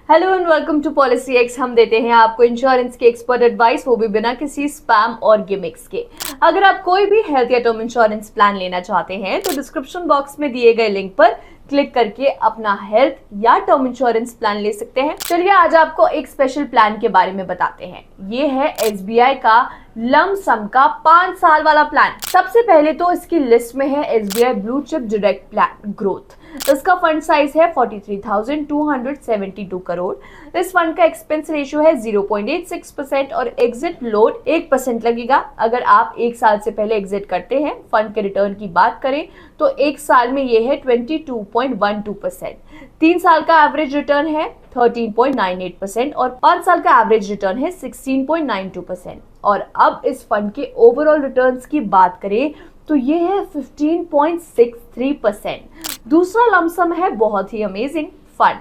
Hello and welcome to policy X. हम देते हैं आपको इंश्योरेंस की एक्सपर्ट एडवाइस, वो भी बिना किसी स्पैम और गिमिक्स के। अगर आप कोई भी हेल्थ या टर्म इंश्योरेंस प्लान लेना चाहते हैं तो डिस्क्रिप्शन बॉक्स में दिए गए लिंक पर क्लिक करके अपना हेल्थ या टर्म इंश्योरेंस प्लान ले सकते हैं। चलिए आज आपको एक स्पेशल प्लान के बारे में बताते हैं। ये है SBI का लमसम का 5 साल वाला प्लान। सबसे पहले तो इसकी लिस्ट में है SBI blue chip direct plan growth. इसका फंड साइज है 43,272 करोड़। इस फंड का एक्सपेंस रेशियो है 0.86% और एग्जिट लोड 1% लगेगा। अगर आप एक साल से पहले एग्जिट करते हैं, फंड के रिटर्न की बात करें तो एक साल में ये है 22.12%। 3 साल का एवरेज रिटर्न है 13.98% और 5 साल का एवरेज रिटर्न है 16.92%। और अब इस फंड के ओवरऑल रिटर्न्स की बात करें तो ये है 15.63%। दूसरा लमसम है बहुत ही amazing fund,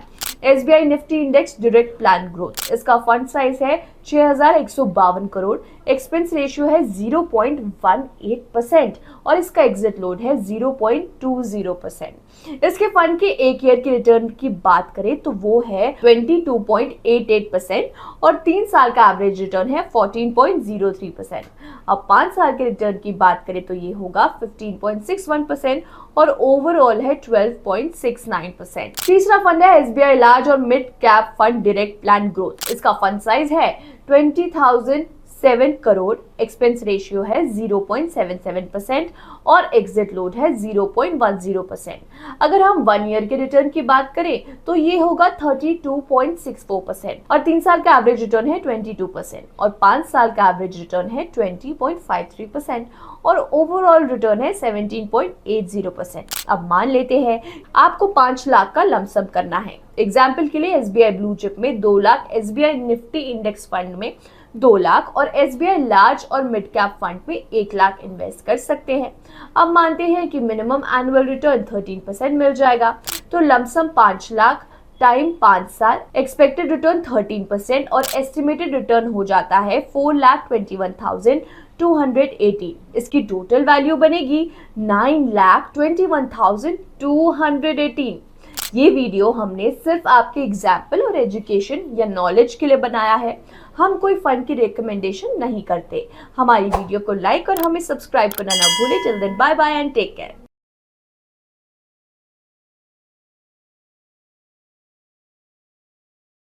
SBI Nifty index direct plan growth. इसका फंड साइज है 6,152 करोड़, एक्सपेंस रेशियो है 0.18% और इसका एग्जिट लोड है 0.20%। इसके फंड के एक ईयर की रिटर्न की बात करें तो वो है 22.88% और 3 साल का एवरेज रिटर्न है 14.03%। अब 5 साल के रिटर्न की बात करें तो ये होगा 15.61% और ओवरऑल है 12.69%। तीसरा फंड है SBI लार्ज और mid cap fund direct plan growth. इसका फंड साइज है 20,007 करोड़, एक्सपेंस रेशियो है 0.77% और एग्जिट लोड है 0.10%। अगर हम 1 ईयर के रिटर्न की बात करें तो ये होगा 32.64% और 3 साल का एवरेज रिटर्न है 22% और 5 साल का एवरेज रिटर्न है 20.53% और ओवरऑल रिटर्न है 17.80%। अब मान लेते हैं आपको 5 लाख का लमसम करना है। एग्जाम्पल के लिए SBI ब्लू चिप में 2 lakh, SBI Nifty index fund में 2 लाख और SBI लार्ज और मिड कैप फंड में 1 लाख इन्वेस्ट कर सकते हैं। अब मानते हैं कि मिनिमम एनुअल रिटर्न 13% मिल जाएगा, तो लमसम 5 लाख टाइम 5 साल, एक्सपेक्टेड रिटर्न 13% और एस्टिमेटेड रिटर्न हो जाता है 4,21,280। इसकी टोटल वैल्यू बनेगी 9,21,218। ये वीडियो हमने सिर्फ आपके एग्जाम्पल और एजुकेशन या नॉलेज के लिए बनाया है। हम कोई फंड की रिकमेंडेशन नहीं करते। हमारी वीडियो को लाइक और हमें सब्सक्राइब करना ना भूलें। Till then bye bye and take care.